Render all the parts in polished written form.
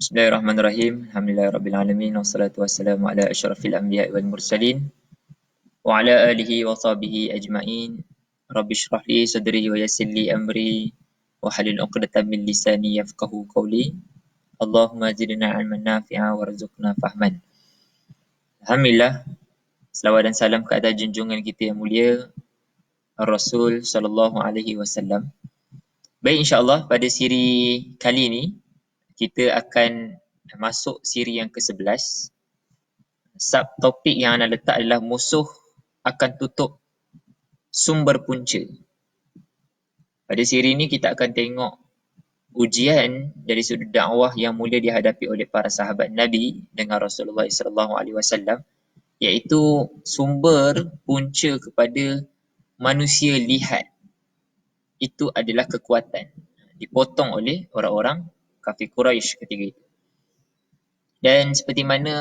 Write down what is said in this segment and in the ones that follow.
Bismillahirrahmanirrahim. Alhamdulillahirabbil alamin wassalatu wassalamu ala asyrafil anbiya'i wal mursalin wa ala alihi wa sahbihi ajma'in. Rabbi shrah li sadri wa yassir li amri wa halil 'uqdatam min lisani yafqahu qawli. Allahumma zidna 'ilman nafi'a warzuqna fahman. Alhamdulillah, selawat dan salam ke atas junjungan kita yang mulia Rasul sallallahu alaihi wasallam. Baik, insya-Allah pada siri kali ini kita akan masuk siri yang ke-11. Subtopik yang anda letak adalah musuh akan tutup sumber punca. Pada siri ini kita akan tengok ujian dari sudut dakwah yang mula dihadapi oleh para sahabat Nabi dengan Rasulullah SAW, iaitu sumber punca kepada manusia lihat. Itu adalah kekuatan. Dipotong oleh orang-orang kafir Quraisy ketika itu. Dan seperti mana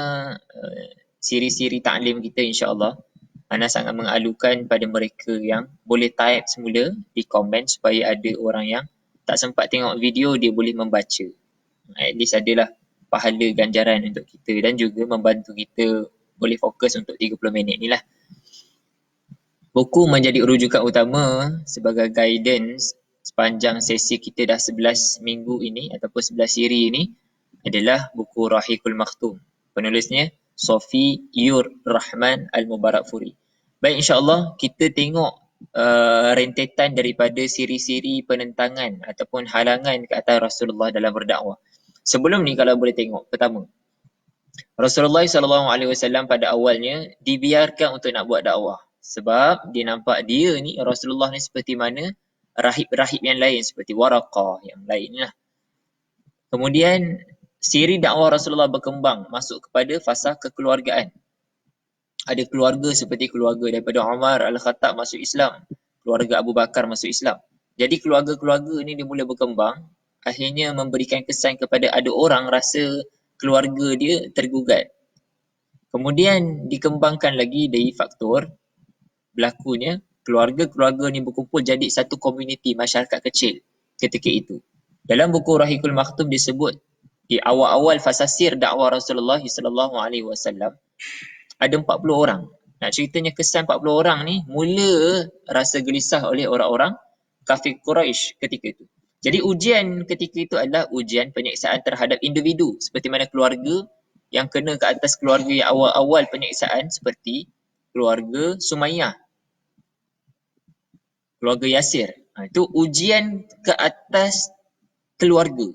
siri-siri taklim kita, insya-Allah Ana sangat mengalukan pada mereka yang boleh type semula di komen supaya ada orang yang tak sempat tengok video, dia boleh membaca. At least adalah pahala ganjaran untuk kita dan juga membantu kita boleh fokus untuk 30 minit ni lah. Buku menjadi rujukan utama sebagai guidance sepanjang sesi kita dah 11 minggu ini ataupun 11 siri ini adalah buku Rahiqul Makhtum. Penulisnya Safiyur Rahman Al-Mubarakfuri. Baik, insya-Allah kita tengok rentetan daripada siri-siri penentangan ataupun halangan ke atas Rasulullah dalam berdakwah. Sebelum ni kalau boleh tengok, pertama, Rasulullah SAW pada awalnya dibiarkan untuk nak buat dakwah. Sebab dia nampak dia ni, Rasulullah ni seperti mana rahib-rahib yang lain seperti Waraqah yang lain lah. Kemudian siri dakwah Rasulullah berkembang masuk kepada fasa kekeluargaan. Ada keluarga seperti keluarga daripada Umar Al-Khattab masuk Islam, keluarga Abu Bakar masuk Islam. Jadi keluarga-keluarga ni dia mula berkembang, akhirnya memberikan kesan kepada ada orang rasa keluarga dia tergugat. Kemudian dikembangkan lagi dari faktor berlakunya keluarga-keluarga ni berkumpul jadi satu komuniti masyarakat kecil ketika itu. Dalam buku Rahiqul Makhtum disebut di awal-awal fasa sir dakwah Rasulullah SAW ada 40 orang. Nak ceritanya kesan 40 orang ni mula rasa gelisah oleh orang-orang kafir Quraisy ketika itu. Jadi ujian ketika itu adalah ujian penyiksaan terhadap individu seperti mana keluarga yang kena ke atas keluarga yang awal-awal penyiksaan seperti keluarga Sumayyah, keluarga Yasir. Itu ujian ke atas keluarga.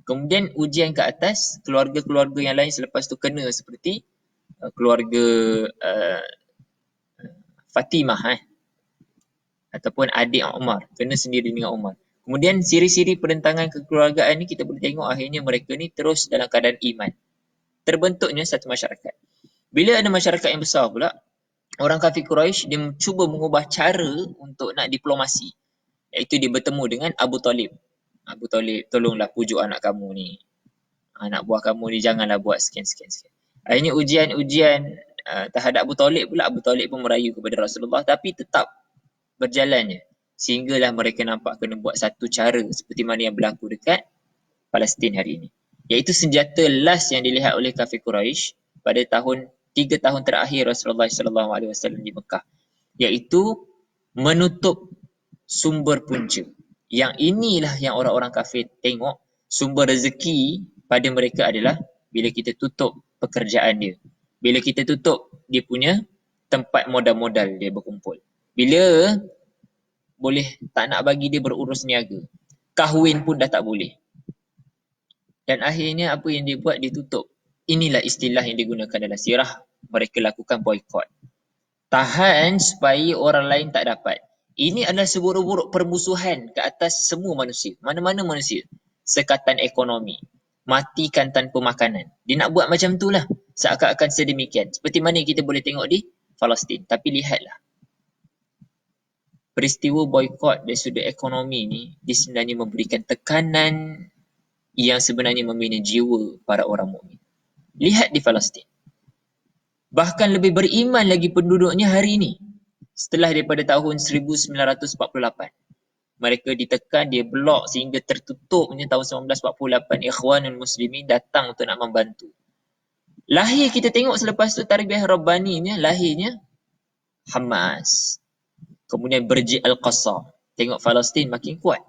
Kemudian ujian ke atas keluarga-keluarga yang lain selepas tu kena seperti keluarga Fatimah ataupun adik Umar, kena sendiri dengan Umar. Kemudian siri-siri perentangan kekeluargaan ni kita boleh tengok akhirnya mereka ni terus dalam keadaan iman. Terbentuknya satu masyarakat. Bila ada masyarakat yang besar pula, orang kafir Quraisy dia cuba mengubah cara untuk nak diplomasi. Iaitu dia bertemu dengan Abu Talib. Abu Talib, tolonglah pujuk anak kamu ni. Anak buah kamu ni janganlah buat sekian. Akhirnya ujian-ujian terhadap Abu Talib pula. Abu Talib pun merayu kepada Rasulullah tapi tetap berjalannya. Sehinggalah mereka nampak kena buat satu cara seperti mana yang berlaku dekat Palestin hari ini. Iaitu senjata last yang dilihat oleh kafir Quraisy pada 3 tahun terakhir Rasulullah SAW di Mekah. Iaitu menutup sumber punca. Yang inilah yang orang-orang kafir tengok sumber rezeki pada mereka adalah bila kita tutup pekerjaan dia. Bila kita tutup dia punya tempat modal-modal dia berkumpul. Bila boleh tak nak bagi dia berurus niaga. Kahwin pun dah tak boleh. Dan akhirnya apa yang dia buat, dia tutup. Inilah istilah yang digunakan dalam sirah. Mereka lakukan boykot. Tahan supaya orang lain tak dapat. Ini adalah seburuk-buruk permusuhan ke atas semua manusia. Mana-mana manusia. Sekatan ekonomi. Matikan tanpa makanan. Dia nak buat macam tu lah. Seakan-akan sedemikian. Seperti mana kita boleh tengok di Palestin. Tapi lihatlah. Peristiwa boykot dari sudut ekonomi ni dia sebenarnya memberikan tekanan yang sebenarnya membina jiwa para orang mukmin. Lihat di Palestin. Bahkan lebih beriman lagi penduduknya hari ini setelah daripada tahun 1948. Mereka ditekan, dia blok sehingga tertutupnya tahun 1948 Ikhwanul Muslimin datang untuk nak membantu. Lahir kita tengok selepas tu tarbiyah Rabbaninya, lahirnya Hamas. Kemudian Berji Al-Qassam. Tengok Palestin makin kuat.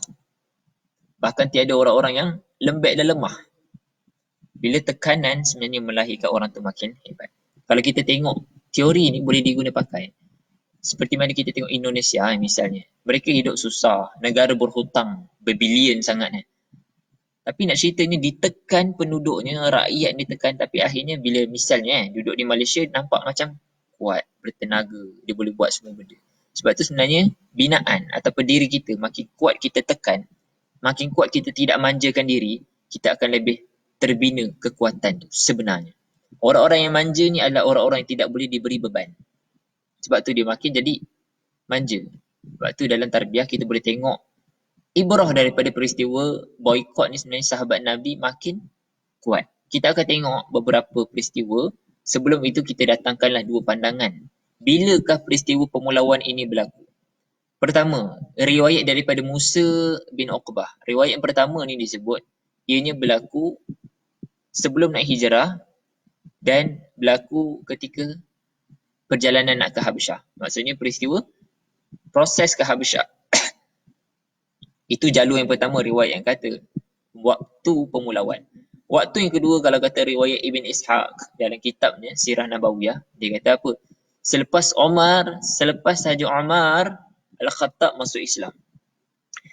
Bahkan tiada orang-orang yang lembek dan lemah. Bila tekanan sebenarnya melahirkan orang tu makin hebat. Kalau kita tengok teori ni boleh diguna pakai. Seperti mana kita tengok Indonesia misalnya. Mereka hidup susah, negara berhutang, berbilion sangat. Tapi nak ceritanya ditekan penduduknya, rakyat ditekan, tapi akhirnya bila misalnya duduk di Malaysia nampak macam kuat, bertenaga, dia boleh buat semua benda. Sebab tu sebenarnya binaan ataupun diri kita makin kuat kita tekan, makin kuat kita tidak manjakan diri, kita akan lebih terbina kekuatan tu sebenarnya. Orang-orang yang manja ni adalah orang-orang yang tidak boleh diberi beban. Sebab tu dia makin jadi manja. Sebab tu dalam tarbiyah kita boleh tengok ibrah daripada peristiwa boykot ni sebenarnya sahabat Nabi makin kuat. Kita akan tengok beberapa peristiwa. Sebelum itu kita datangkanlah dua pandangan. Bilakah peristiwa pemulawan ini berlaku? Pertama, riwayat daripada Musa bin Uqbah. Riwayat yang pertama ni disebut ianya berlaku sebelum nak hijrah dan berlaku ketika perjalanan nak ke Habsyah. Maksudnya peristiwa proses ke Habsyah. Itu jalur yang pertama riwayat yang kata waktu pemulawan. Waktu yang kedua kalau kata riwayat Ibn Ishaq dalam kitabnya Sirah Nabawiyah, dia kata apa? Selepas Haji Umar Al-Khattab masuk Islam.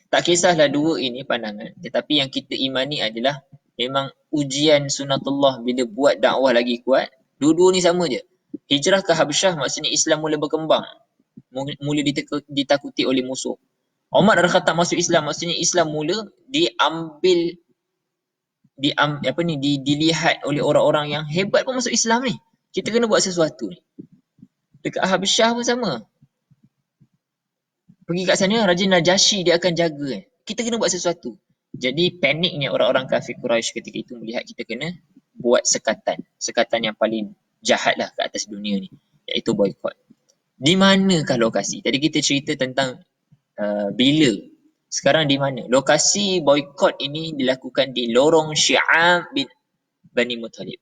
Tak kisahlah dua ini pandangan, tetapi yang kita imani adalah memang ujian sunatullah bila buat dakwah lagi kuat, dua-dua ni sama je. Hijrah ke Habsyah maksudnya Islam mula berkembang, mula ditakuti oleh musuh. Umar Al-Khattab masuk Islam maksudnya Islam mula dilihat oleh orang-orang yang hebat pun masuk Islam ni. Kita kena buat sesuatu ni. Dekat Habsyah pun sama. Pergi kat sana Raja Najasyi dia akan jaga. Kita kena buat sesuatu. Jadi paniknya orang-orang kafir Quraisy ketika itu melihat kita kena buat sekatan. Sekatan yang paling jahat lah ke atas dunia ni, iaitu boykot. Di manakah lokasi? Tadi kita cerita tentang bila. Sekarang di mana? Lokasi boykot ini dilakukan di lorong Syi'ab bin Bani Muttalib.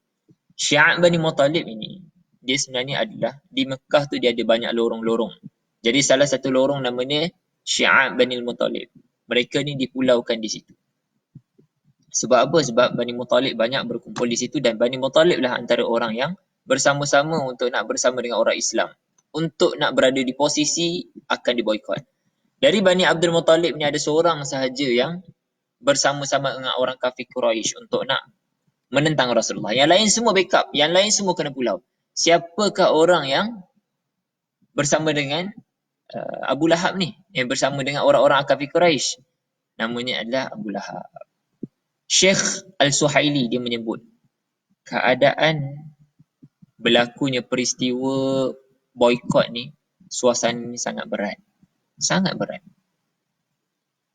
Syi'ab Bani Muttalib ini, dia sebenarnya adalah, di Mekah tu dia ada banyak lorong-lorong. Jadi salah satu lorong namanya Syi'ab Bani Muttalib. Mereka ni dipulaukan di situ. Sebab apa? Sebab Bani Muttalib banyak berkumpul di situ dan Bani Muttalib lah antara orang yang bersama-sama untuk nak bersama dengan orang Islam. Untuk nak berada di posisi akan diboykot. Dari Bani Abdul Muttalib ni ada seorang sahaja yang bersama-sama dengan orang kafir Quraisy untuk nak menentang Rasulullah. Yang lain semua backup. Yang lain semua kena pulau. Siapakah orang yang bersama dengan Abu Lahab ni? Yang bersama dengan orang-orang kafir Quraisy? Namanya adalah Abu Lahab. Syekh Al-Suhaili dia menyebut keadaan berlakunya peristiwa boykot ni, suasana ni sangat berat. Sangat berat.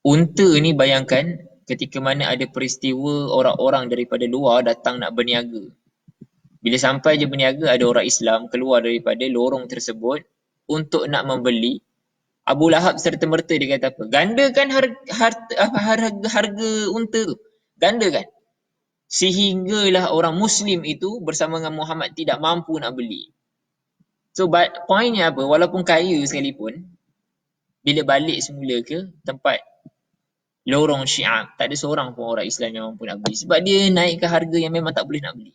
Unta ni bayangkan ketika mana ada peristiwa orang-orang daripada luar datang nak berniaga. Bila sampai je berniaga, ada orang Islam keluar daripada lorong tersebut untuk nak membeli. Abu Lahab serta-merta dia kata apa? Gandakan harga unta tu. Gandakan. Sehinggalah orang Muslim itu bersama dengan Muhammad tidak mampu nak beli. So, poinnya apa? Walaupun kaya sekalipun, bila balik semula ke tempat lorong Syi'ab, tak ada seorang pun orang Islam yang mampu nak beli. Sebab dia naikkan harga yang memang tak boleh nak beli.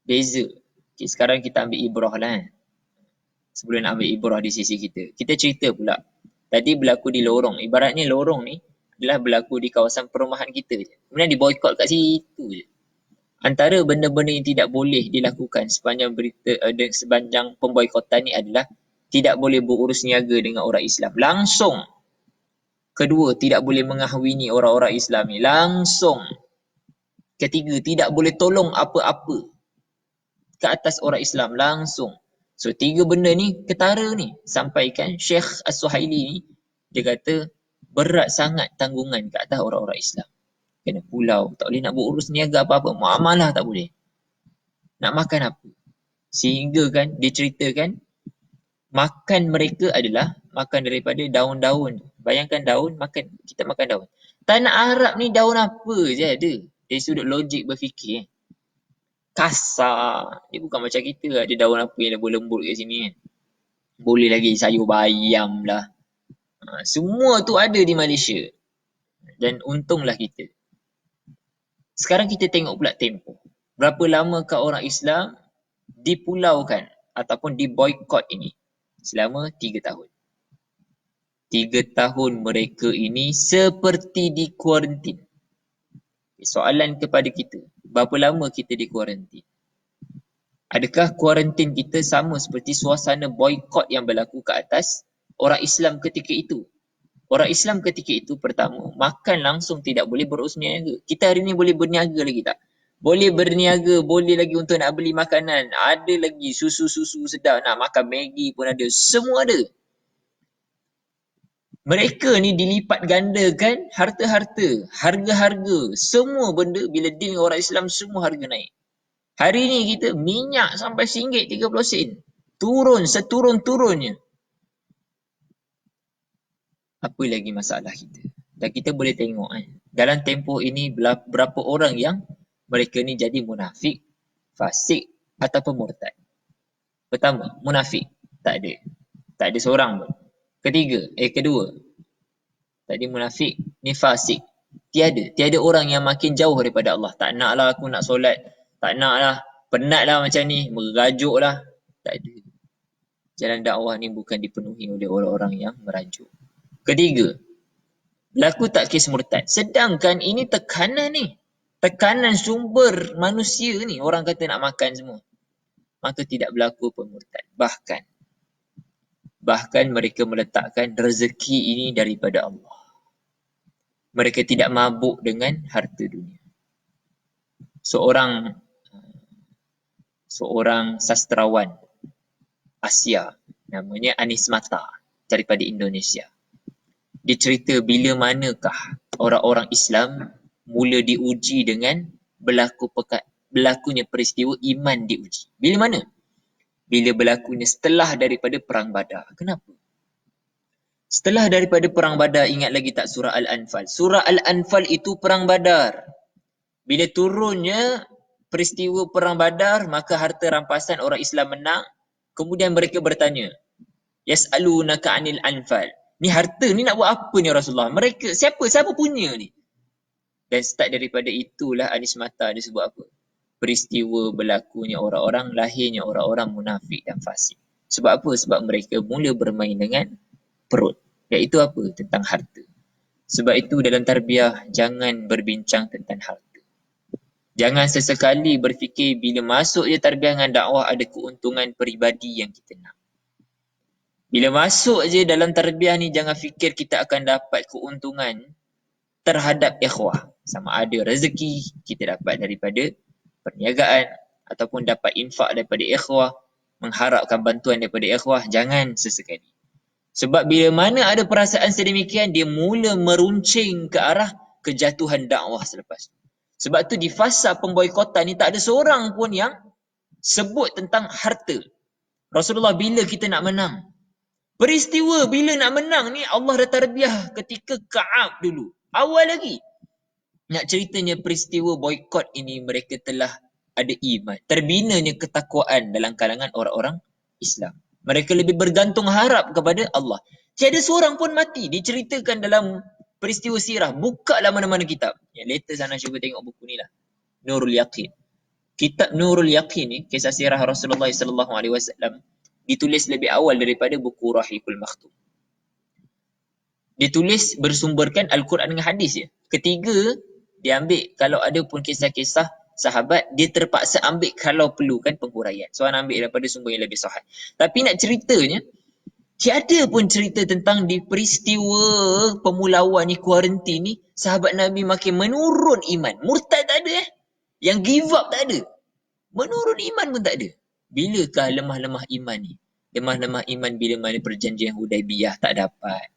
Beza. Okay, sekarang kita ambil ibrah lah. Sebelum nak ambil ibrah di sisi kita. Kita cerita pula. Tadi berlaku di lorong. Ibaratnya lorong ni adalah berlaku di kawasan perumahan kita je. Kemudian diboykot kat situ je. Antara benda-benda yang tidak boleh dilakukan sepanjang pemboykotan ni adalah tidak boleh berurus niaga dengan orang Islam. Langsung. Kedua, tidak boleh mengahwini orang-orang Islam ni. Langsung. Ketiga, tidak boleh tolong apa-apa ke atas orang Islam. Langsung. So, tiga benda ni ketara ni. Sampaikan Syekh As-Suhaili ni, dia kata berat sangat tanggungan ke atas orang-orang Islam. Kena pulau. Tak boleh nak berurus niaga apa-apa. Muamalah tak boleh. Nak makan apa. Sehingga kan, dia ceritakan Makan mereka adalah makan daripada daun-daun. Bayangkan daun, kita makan daun. Tanah Arab ni daun apa je ada. Dari sudut logik berfikir. Kasar. Dia bukan macam kita ada daun apa yang lembut-lembut kat sini kan. Boleh lagi sayur bayam lah. Semua tu ada di Malaysia. Dan untunglah kita. Sekarang kita tengok pula tempoh. Berapa lamakah orang Islam dipulaukan ataupun diboykot ini? Selama 3 tahun. 3 tahun mereka ini seperti di kuarantin. Soalan kepada kita, berapa lama kita di kuarantin? Adakah kuarantin kita sama seperti suasana boykot yang berlaku ke atas orang Islam ketika itu? Orang Islam ketika itu pertama, makan langsung tidak boleh berus niaga. Kita hari ni boleh berniaga lagi tak? Boleh berniaga, boleh lagi untuk nak beli makanan. Ada lagi susu-susu sedap, nak makan Maggi pun ada. Semua ada. Mereka ni dilipat gandakan harta-harta, harga-harga, semua benda bila deal dengan orang Islam semua harga naik. Hari ni kita minyak sampai RM1.30. Turun seturun-turunnya. Apa lagi masalah kita? Dan kita boleh tengok dalam tempoh ini berapa orang yang mereka ni jadi munafik, fasik ataupun murtad. Pertama, munafik. Tak ada. Tak ada seorang pun. Kedua, tadi munafik, ni fasik. Tiada orang yang makin jauh daripada Allah. Tak naklah aku nak solat. Tak naklah. Penatlah macam ni. Merajuklah. Tak ada. Jalan dakwah ni bukan dipenuhi oleh orang-orang yang merajuk. Ketiga, berlaku tak kes murtad. Sedangkan ini tekanan ni. Tekanan sumber manusia ni. Orang kata nak makan semua. Maka tidak berlaku pun murtad. Bahkan mereka meletakkan rezeki ini daripada Allah. Mereka tidak mabuk dengan harta dunia. Seorang sastrawan Asia, namanya Anis Mata, daripada Indonesia. Dia cerita bila manakah orang-orang Islam mula diuji dengan berlakunya peristiwa iman diuji. Bila mana? Bila berlakunya setelah daripada Perang Badar. Kenapa? Setelah daripada Perang Badar, ingat lagi tak surah Al-Anfal? Surah Al-Anfal itu Perang Badar. Bila turunnya peristiwa Perang Badar, maka harta rampasan orang Islam menang. Kemudian mereka bertanya, Yas'alunaka 'anil anfal. Ni harta ni nak buat apa ni Rasulullah? Mereka, siapa punya ni? Dan start daripada itulah Anis Mata dia sebut apa? Peristiwa berlakunya orang-orang, lahirnya orang-orang munafik dan fasik. Sebab apa? Sebab mereka mula bermain dengan perut. Iaitu apa? Tentang harta. Sebab itu dalam tarbiyah, jangan berbincang tentang harta. Jangan sesekali berfikir bila masuk je tarbiyah dengan dakwah ada keuntungan peribadi yang kita nak. Bila masuk je dalam tarbiyah ni, jangan fikir kita akan dapat keuntungan terhadap ikhwah. Sama ada rezeki kita dapat daripada perniagaan ataupun dapat infak daripada ikhwah, mengharapkan bantuan daripada ikhwah. Jangan sesekali. Sebab bila mana ada perasaan sedemikian, dia mula meruncing ke arah kejatuhan dakwah selepas. Sebab tu di fasa pemboikotan ni tak ada seorang pun yang sebut tentang harta. Rasulullah bila kita nak menang? Peristiwa bila nak menang ni Allah dah tarbiyah ketika Ka'ab dulu. Awal lagi. Nak ceritanya peristiwa boikot ini mereka telah ada iman. Terbinanya ketakwaan dalam kalangan orang-orang Islam. Mereka lebih bergantung harap kepada Allah. Tiada seorang pun mati. Diceritakan dalam peristiwa sirah. Bukalah mana-mana kitab. Yang later sana cuba tengok buku ni lah. Nurul Yaqin. Kitab Nurul Yaqin ni, kisah sirah Rasulullah SAW, ditulis lebih awal daripada buku Rahikul Makhtum. Ditulis bersumberkan Al-Quran dengan hadis je. Ketiga, dia ambil kalau ada pun kisah-kisah sahabat, dia terpaksa ambil kalau perlukan penghuraian. Soalan ambil daripada sumber yang lebih sahih. Tapi nak ceritanya, tiada pun cerita tentang di peristiwa pemulauan ni, kuarantin ni, sahabat Nabi makin menurun iman. Murtad tak ada Yang give up tak ada. Menurun iman pun tak ada. Bilakah lemah-lemah iman ni? Lemah-lemah iman bila mana perjanjian Hudaibiyah tak dapat.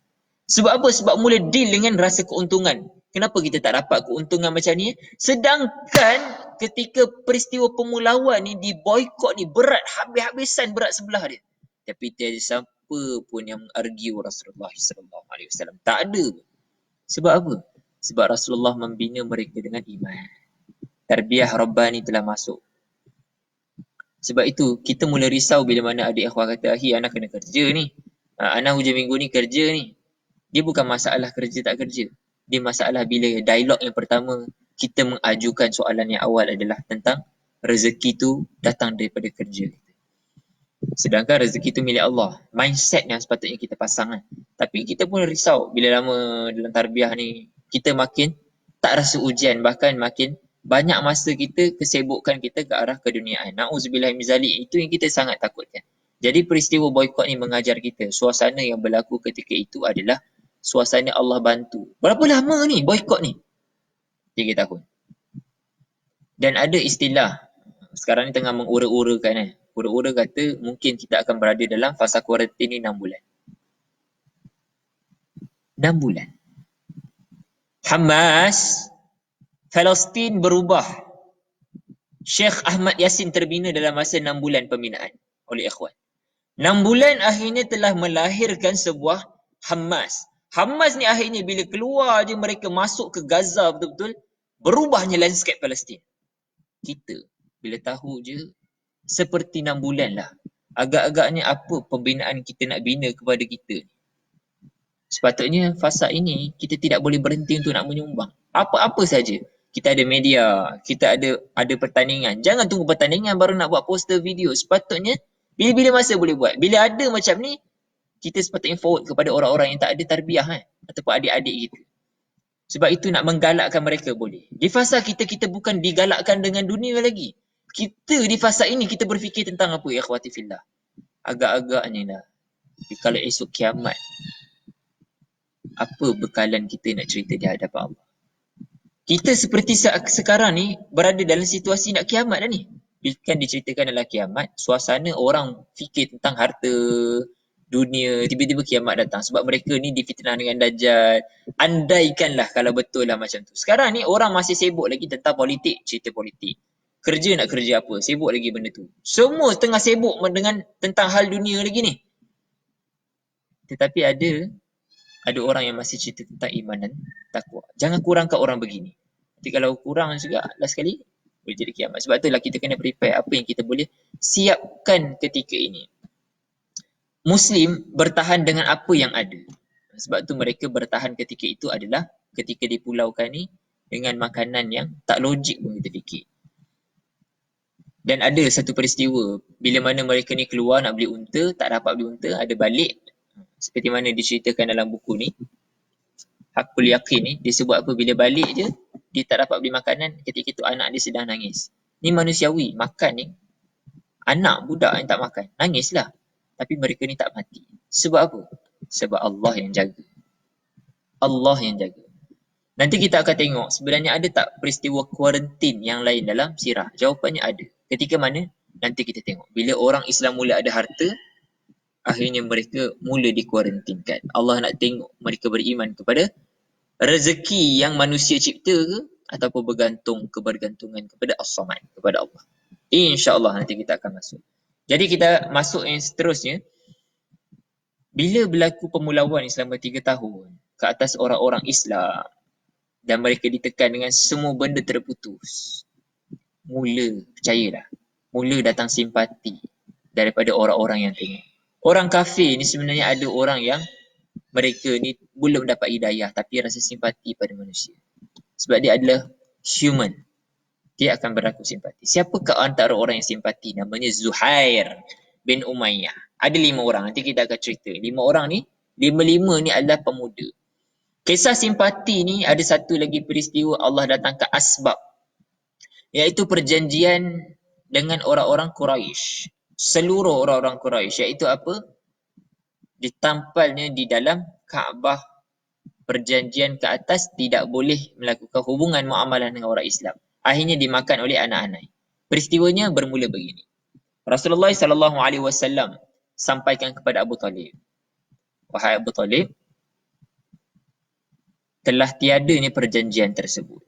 Sebab apa? Sebab mula deal dengan rasa keuntungan. Kenapa kita tak dapat keuntungan macam ni? Sedangkan ketika peristiwa pemulauan ni diboikot ni berat, habis-habisan berat sebelah dia. Tapi tiada siapa pun yang argue Rasulullah SAW. Tak ada. Sebab apa? Sebab Rasulullah membina mereka dengan iman. Tarbiyah Rabbani telah masuk. Sebab itu, kita mula risau bila mana adik akhwat kata, "Ahi, anak kena kerja ni. Anak hujung minggu ni kerja ni." Dia bukan masalah kerja tak kerja. Dia masalah bila dialog yang pertama, kita mengajukan soalan yang awal adalah tentang rezeki tu datang daripada kerja. Sedangkan rezeki itu milik Allah. Mindset yang sepatutnya kita pasang kan. Tapi kita pun risau bila lama dalam tarbiyah ni, kita makin tak rasa ujian. Bahkan makin banyak masa kita, kesibukan kita ke arah keduniaan. Na'udzubillah min zalik. Itu yang kita sangat takutkan. Jadi peristiwa boykot ni mengajar kita, suasana yang berlaku ketika itu adalah suasana Allah bantu. Berapa lama ni boykot ni? 3 tahun. Dan ada istilah, sekarang ni tengah mengura-urakan Ura-ura kata mungkin kita akan berada dalam fasa kuarantin ni 6 bulan. 6 bulan. Hamas, Palestin berubah. Sheikh Ahmad Yassin terbina dalam masa 6 bulan pembinaan oleh ikhwan. 6 bulan akhirnya telah melahirkan sebuah Hamas. Hamas ni akhirnya bila keluar je mereka masuk ke Gaza betul-betul, berubahnya landscape Palestin. Kita bila tahu je seperti 6 bulan lah. Agak-agaknya apa pembinaan kita nak bina kepada kita. Sepatutnya fasa ini kita tidak boleh berhenti untuk nak menyumbang. Apa-apa saja. Kita ada media, kita ada pertandingan. Jangan tunggu pertandingan baru nak buat poster video. Sepatutnya bila-bila masa boleh buat. Bila ada macam ni, kita sepatutnya forward kepada orang-orang yang tak ada tarbiyah ataupun adik-adik kita. Sebab itu nak menggalakkan mereka boleh. Di fasa kita bukan digalakkan dengan dunia lagi. Kita di fasa ini kita berfikir tentang apa ya akhwati fillah. Agak-agaknya lah. Kalau esok kiamat, apa bekalan kita nak cerita di hadapan Allah? Kita seperti sekarang ni berada dalam situasi nak kiamat dah ni. Kan diceritakan dalam kiamat, suasana orang fikir tentang harta, dunia, tiba-tiba kiamat datang. Sebab mereka ni difitnah dengan Dajjal. Andaikanlah kalau betul lah macam tu. Sekarang ni orang masih sibuk lagi tentang politik, cerita politik. Kerja nak kerja apa, sibuk lagi benda tu. Semua tengah sibuk dengan tentang hal dunia lagi ni. Tetapi ada orang yang masih cerita tentang iman dan takwa. Jangan kurangkan orang begini. Nanti kalau kurang juga, last sekali, boleh jadi kiamat. Sebab itulah kita kena prepare apa yang kita boleh siapkan ketika ini. Muslim bertahan dengan apa yang ada. Sebab tu mereka bertahan ketika itu adalah ketika di pulau kan ni dengan makanan yang tak logik pun kita fikir. Dan ada satu peristiwa bila mana mereka ni keluar nak beli unta, tak dapat beli unta, ada balik. Seperti mana diceritakan dalam buku ni, Hakul Yakin ni, dia sebut apa, bila balik je, dia tak dapat beli makanan, ketika itu anak dia sedang nangis. Ni manusiawi, makan ni, anak budak yang tak makan, nangislah. Tapi mereka ni tak mati. Sebab apa? Sebab Allah yang jaga. Allah yang jaga. Nanti kita akan tengok sebenarnya ada tak peristiwa kuarantin yang lain dalam sirah. Jawapannya ada. Ketika mana? Nanti kita tengok. Bila orang Islam mula ada harta, akhirnya mereka mula dikuarantinkan. Allah nak tengok mereka beriman kepada rezeki yang manusia cipta ke ataupun bergantung kebergantungan kepada As-Samad, kepada Allah. InsyaAllah nanti kita akan masuk. Jadi kita masuk yang seterusnya. Bila berlaku pemulauan selama 3 tahun ke atas orang-orang Islam dan mereka ditekan dengan semua benda terputus, mula percayalah, mula datang simpati daripada orang-orang yang tengok. Orang kafir ni sebenarnya ada orang yang mereka ni belum dapat hidayah tapi rasa simpati pada manusia. Sebab dia adalah human. Dia akan berlaku simpati. Siapakah antara orang yang simpati? Namanya Zuhair bin Umayyah. Ada 5 orang. Nanti kita akan cerita. 5 orang ni, 5 ni adalah pemuda. Kisah simpati ni ada satu lagi peristiwa Allah datangkan asbab. Iaitu perjanjian dengan orang-orang Quraisy. Seluruh orang-orang Quraisy. Iaitu apa? Ditampalnya di dalam Kaabah perjanjian ke atas tidak boleh melakukan hubungan muamalah dengan orang Islam. Akhirnya dimakan oleh anak-anak. Peristiwanya bermula begini. Rasulullah SAW sampaikan kepada Abu Talib, wahai Abu Talib, telah tiadanya perjanjian tersebut.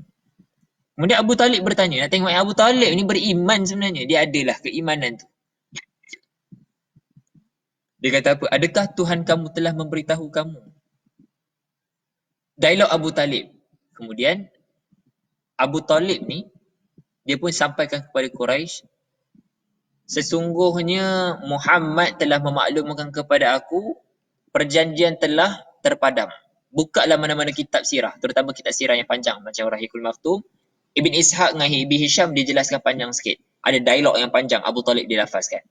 Kemudian Abu Talib bertanya, nak tengok Abu Talib ni beriman sebenarnya. Dia adalah keimanan tu. Dia kata apa? Adakah Tuhan kamu telah memberitahu kamu? Dialog Abu Talib. Kemudian Abu Talib ni, dia pun sampaikan kepada Quraisy, sesungguhnya Muhammad telah memaklumkan kepada aku, perjanjian telah terpadam. Bukalah mana-mana kitab sirah, terutama kitab sirah yang panjang macam Rahikul Maktum. Ibn Ishaq dengan Ibn Hisham dia jelaskan panjang sikit. Ada dialog yang panjang Abu Talib dilafazkan.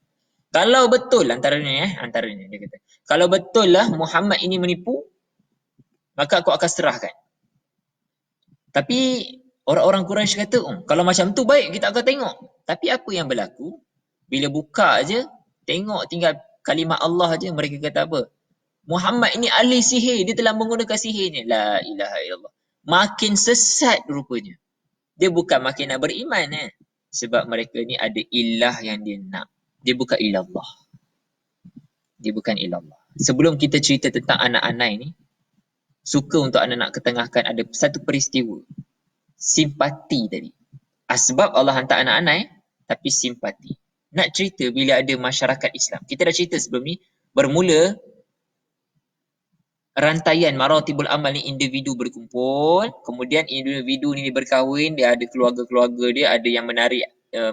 Kalau betul antaranya dia kata, kalau betul lah Muhammad ini menipu, maka aku akan serahkan. Tapi orang-orang Quraisy kata, kalau macam tu baik, kita akan tengok. Tapi apa yang berlaku? Bila buka aje, tengok tinggal kalimah Allah aje, mereka kata apa? Muhammad ini ahli sihir, dia telah menggunakan sihirnya. La ilaha illallah. Makin sesat rupanya. Dia bukan makin nak beriman sebab mereka ni ada ilah yang dia nak. Dia bukan ilallah. Dia bukan ilallah. Sebelum kita cerita tentang anak-anak ni, suka untuk anak nak ketengahkan ada satu peristiwa. Simpati tadi. Sebab Allah hantar anak-anak tapi simpati. Nak cerita bila ada masyarakat Islam. Kita dah cerita sebelum ni, bermula rantaian maratibul amal ni, individu berkumpul, kemudian individu ni berkahwin, dia ada keluarga-keluarga dia, ada yang menarik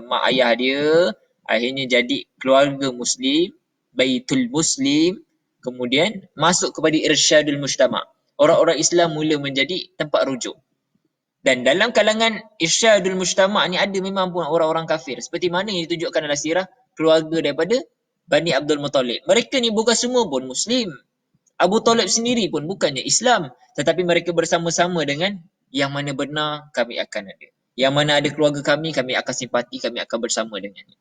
mak ayah dia, akhirnya jadi keluarga Muslim, Baitul Muslim, kemudian masuk kepada irsyadul mujtama'. Orang-orang Islam mula menjadi tempat rujuk. Dan dalam kalangan irsyadul mujtama' ni ada memang pun orang-orang kafir. Seperti mana yang ditunjukkan dalam sirah keluarga daripada Bani Abdul Muttalib. Mereka ni bukan semua pun Muslim. Abu Talib sendiri pun bukannya Islam. Tetapi mereka bersama-sama dengan yang mana benar kami akan ada. Yang mana ada keluarga kami akan simpati, kami akan bersama dengannya.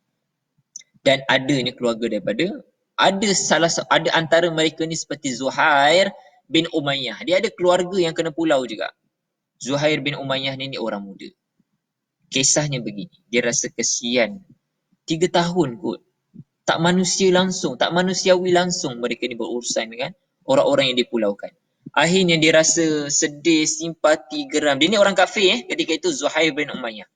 Dan adanya keluarga daripada, ada antara mereka ni seperti Zuhair bin Umayyah. Dia ada keluarga yang kena pulau juga. Zuhair bin Umayyah ni orang muda. Kisahnya begini, dia rasa kesian. 3 tahun kot. Tak manusiawi langsung mereka ni berurusan dengan orang-orang yang dipulaukan. Akhirnya dia rasa sedih, simpati, geram. Dia ni orang kafir ketika itu, Zuhair bin Umayyah.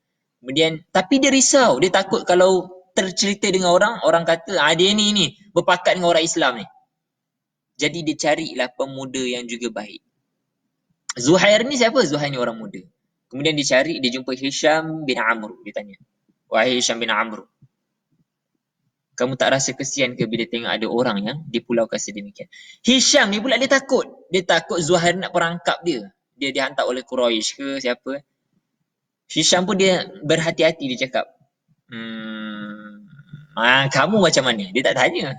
Kemudian, tapi dia risau. Dia takut kalau tercerita dengan orang kata, dia ni berpakat dengan orang Islam ni. Jadi dia carilah pemuda yang juga baik. Zuhair ni siapa? Zuhair ni orang muda. Kemudian dia cari, dia jumpa Hisham bin Amr. Dia tanya, wahai Hisham bin Amr, kamu tak rasa kesian ke bila tengok ada orang yang dipulaukan sedemikian? Hisham ni pula dia takut. Dia takut Zuhair nak perangkap dia. Dia dihantar oleh Quraisy ke siapa. Hisham pun dia berhati-hati, dia cakap, kamu macam mana? Dia tak tanya.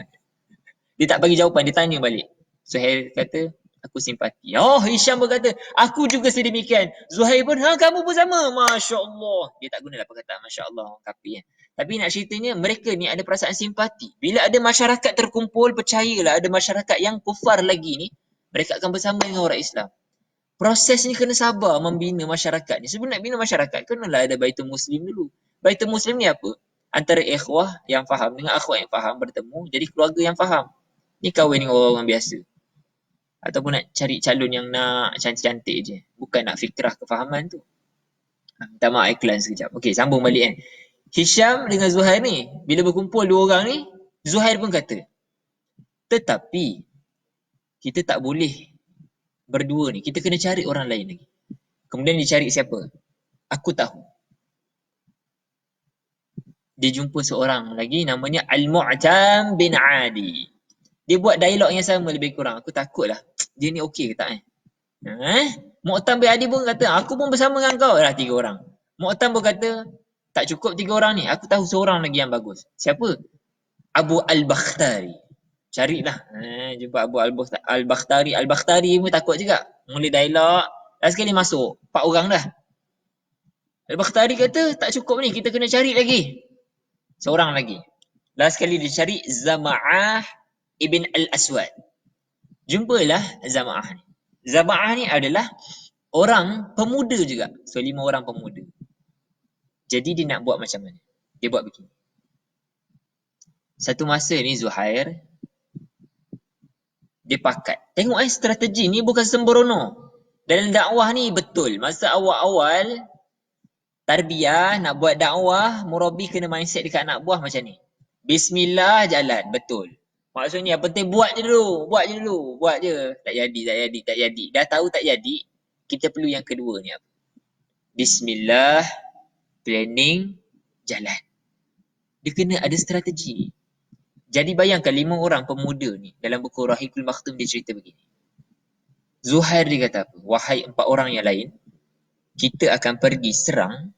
Dia tak bagi jawapan, dia tanya balik. Zuhair kata, aku simpati. Hisham pun kata, aku juga sedemikian. Zuhair pun, kamu pun sama. Masya Allah. Dia tak gunalah perkataan Masya Allah, kafir kan. Tapi nak ceritanya, mereka ni ada perasaan simpati. Bila ada masyarakat terkumpul, percayalah ada masyarakat yang kufar lagi ni, mereka akan bersama dengan orang Islam. Proses ni kena sabar membina masyarakat ni. Sebelum nak bina masyarakat, kenalah ada Baitul Muslim dulu. Baitul Muslim ni apa? Antara ikhwah yang faham dengan akhwat yang faham bertemu, jadi keluarga yang faham. Ni kahwin dengan orang-orang biasa. Ataupun nak cari calon yang nak cantik-cantik je. Bukan nak fikrah kefahaman tu. Minta maaf iklan sekejap. Okey, sambung balik kan. Hisham dengan Zuhair ni, bila berkumpul 2 orang ni, Zuhair pun kata, tetapi kita tak boleh berdua ni, kita kena cari orang lain lagi. Kemudian dia cari siapa? Aku tahu. Dia jumpa seorang lagi namanya Al-Mu'tam bin Adi. Dia buat dialog yang sama lebih kurang. Aku takutlah, dia ni okey ke tak Mu'tam bin Adi pun kata, aku pun bersama dengan kau. 3 orang. Mu'tam pun kata, tak cukup 3 orang ni, aku tahu seorang lagi yang bagus. Siapa? Abu Al-Bakhtari. Carilah. Jumpa Abu Al-Bakhtari. Al-Bakhtari pun takut juga. Mula dialog. Last sekali masuk. 4 orang dah. Al-Bakhtari kata, tak cukup ni, kita kena cari lagi. Seorang lagi. Last sekali dia cari Zama'ah Ibn Al-Aswad. Jumpalah Zama'ah ni. Zama'ah ni adalah orang pemuda juga. So 5 orang pemuda. Jadi dia nak buat macam mana? Dia buat begini. Satu masa ni Zuhair, dia pakat. Tengok strategi ni bukan sembrono. Dalam dakwah ni betul. Masa awal-awal, tarbiyah, nak buat dakwah, murabi kena mindset dekat anak buah macam ni. Bismillah, jalan. Betul. Maksudnya yang penting buat je dulu. Buat je dulu. Buat je. Tak jadi, tak jadi, tak jadi. Dah tahu tak jadi, kita perlu yang kedua ni apa? Bismillah, planning, jalan. Dia kena ada strategi. Jadi bayangkan 5 orang pemuda ni dalam buku Rahikul Maktum dia cerita begini. Zuhair dia kata apa? Wahai 4 orang yang lain, kita akan pergi serang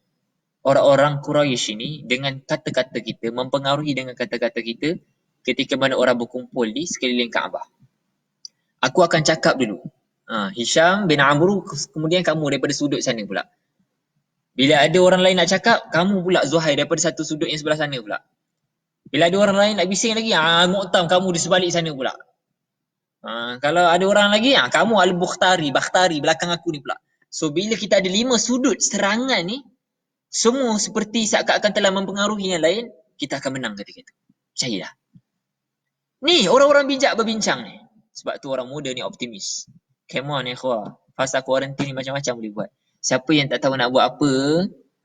orang-orang Quraisy ini dengan kata-kata kita, mempengaruhi dengan kata-kata kita ketika mana orang berkumpul di sekeliling Kaabah. Aku akan cakap dulu. Hisham bin Amru, kemudian kamu daripada sudut sana pula. Bila ada orang lain nak cakap, kamu pula Zuhair daripada satu sudut yang sebelah sana pula. Bila ada orang lain nak bising lagi, Mu'tam kamu di sebalik sana pula. Kalau ada orang lagi, kamu Al-Bukhtari, Bakhtari belakang aku ni pula. So bila kita ada 5 sudut serangan ni, semua seperti seakan-akan telah mempengaruhi yang lain, kita akan menang ketika itu. Percayalah. Ni orang-orang bijak berbincang ni. Sebab tu orang muda ni optimis. Come on ikhwah. Fasa quarantine ni macam-macam boleh buat. Siapa yang tak tahu nak buat apa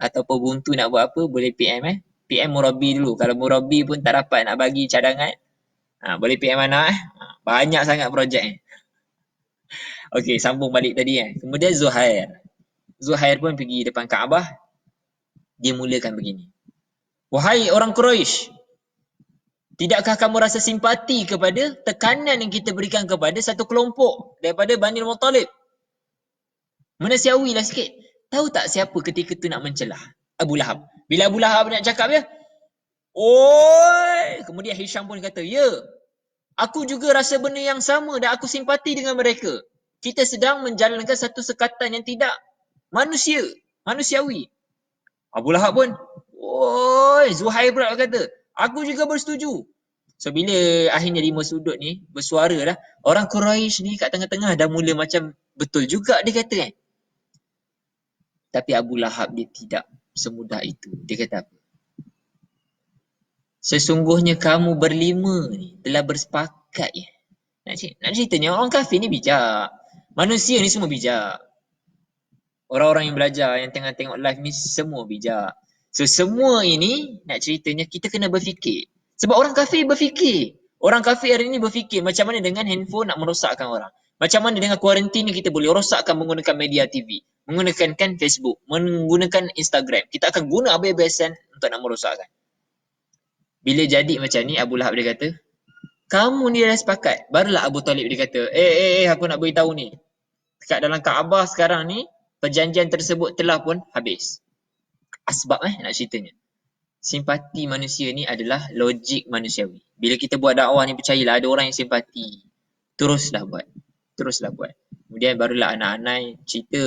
ataupun buntu nak buat apa, boleh PM PM Murabi dulu. Kalau Murabi pun tak dapat nak bagi cadangan, boleh PM anak Banyak sangat projek ni. Okey, sambung balik tadi Kemudian Zuhair. Zuhair pun pergi depan Kaabah. Dia mulakan begini. Wahai orang Quraisy, tidakkah kamu rasa simpati kepada tekanan yang kita berikan kepada satu kelompok daripada Bani Muttalib? Manusiawilah sikit. Tahu tak siapa ketika tu nak mencelah? Abu Lahab. Bila Abu Lahab nak cakap oi! Kemudian Hisham pun kata, ya, aku juga rasa benda yang sama dan aku simpati dengan mereka. Kita sedang menjalankan satu sekatan yang tidak manusiawi. Abu Lahab pun, oi, Zuhair pula kata, aku juga bersetuju. So bila akhirnya 5 sudut ni bersuara dah, orang Quraisy ni kat tengah-tengah dah mula macam betul juga dia kata Tapi Abu Lahab dia tidak semudah itu. Dia kata apa? Sesungguhnya kamu berlima ni telah bersepakat Nak ceritanya orang kafir ni bijak. Manusia ni semua bijak. Orang-orang yang belajar, yang tengah tengok live ni semua bijak. So semua ini nak ceritanya kita kena berfikir. Sebab orang kafir berfikir. Orang kafir hari ni berfikir macam mana dengan handphone nak merosakkan orang. Macam mana dengan kuarantin ni kita boleh rosakkan menggunakan media TV. Menggunakan Facebook. Menggunakan Instagram. Kita akan guna habis-habisan untuk nak merosakkan. Bila jadi macam ni, Abu Lahab dia kata, kamu ni dah sepakat. Barulah Abu Talib dia kata, aku nak beritahu ni. Dekat dalam Kaabah sekarang ni, perjanjian tersebut telah pun habis. Asbab nak ceritanya. Simpati manusia ni adalah logik manusiawi. Bila kita buat dakwah ni, percayalah ada orang yang simpati. Teruslah buat. Kemudian barulah anak-anak cerita,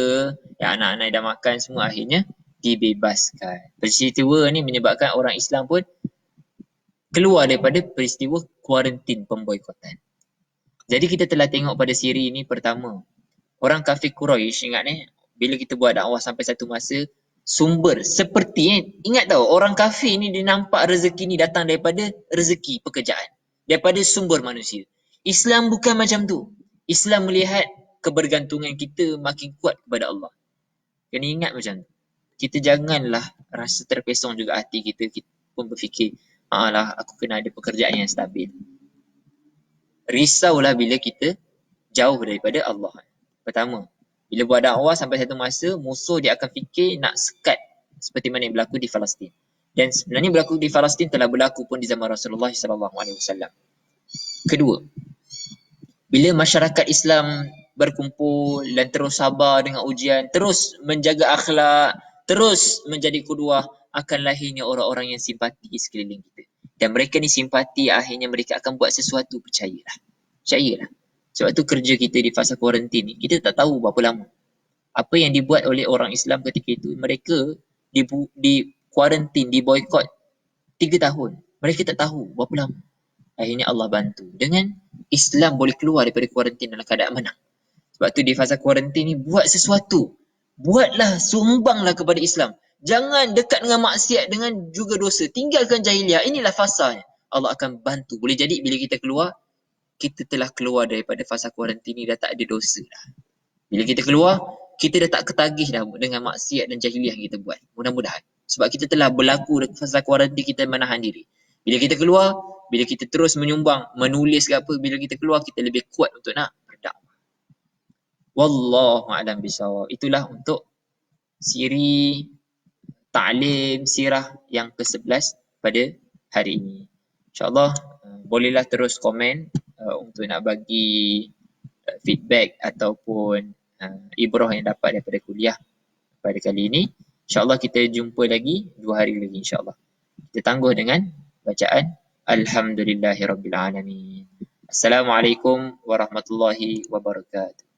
anak-anak dah makan semua, akhirnya dibebaskan. Peristiwa ni menyebabkan orang Islam pun keluar daripada peristiwa kuarantin pemboikotan. Jadi kita telah tengok pada siri ini pertama. Orang kafir Quraisy, ingat bila kita buat dakwah sampai satu masa, sumber seperti ingat tahu, orang kafir ni dia nampak rezeki ni datang daripada rezeki pekerjaan. Daripada sumber manusia. Islam bukan macam tu. Islam melihat kebergantungan kita makin kuat kepada Allah. Kena ingat macam tu. Kita janganlah rasa terpesong juga hati kita. Kita pun berfikir, aku kena ada pekerjaan yang stabil. Risaulah bila kita jauh daripada Allah. Pertama, bila buat dakwah sampai satu masa, musuh dia akan fikir nak sekat seperti mana yang berlaku di Palestin. Dan sebenarnya berlaku di Palestin telah berlaku pun di zaman Rasulullah SAW. Kedua, bila masyarakat Islam berkumpul dan terus sabar dengan ujian, terus menjaga akhlak, terus menjadi qudwah, akan lahirnya orang-orang yang simpati di sekeliling kita. Dan mereka ni simpati, akhirnya mereka akan buat sesuatu, percayalah. Sebab tu kerja kita di fasa kuarantin ni, kita tak tahu berapa lama. Apa yang dibuat oleh orang Islam ketika itu, mereka di kuarantin, di boykot 3 tahun. Mereka tak tahu berapa lama. Akhirnya Allah bantu. Dengan Islam boleh keluar daripada kuarantin dalam keadaan menang. Sebab tu di fasa kuarantin ni, buat sesuatu. Buatlah, sumbanglah kepada Islam. Jangan dekat dengan maksiat, dengan juga dosa. Tinggalkan jahiliah. Inilah fasanya. Allah akan bantu. Boleh jadi bila kita keluar, kita telah keluar daripada fasa kuarantin ni, dah tak ada dosa dah. Bila kita keluar, kita dah tak ketagih dah dengan maksiat dan jahiliah yang kita buat. Mudah-mudahan. Sebab kita telah berlaku dalam fasa kuarantin, kita menahan diri. Bila kita keluar, bila kita terus menyumbang, menulis ke apa, bila kita keluar kita lebih kuat untuk nak berdakwah. Wallahu a'lam bisawab. Itulah untuk siri ta'lim sirah yang ke-11 pada hari ini. InsyaAllah bolehlah terus komen untuk nak bagi feedback ataupun ibrah yang dapat daripada kuliah pada kali ini. InsyaAllah kita jumpa lagi 2 hari lagi insyaAllah. Kita tangguh dengan bacaan Alhamdulillahirabbil alamin. Assalamualaikum warahmatullahi wabarakatuh.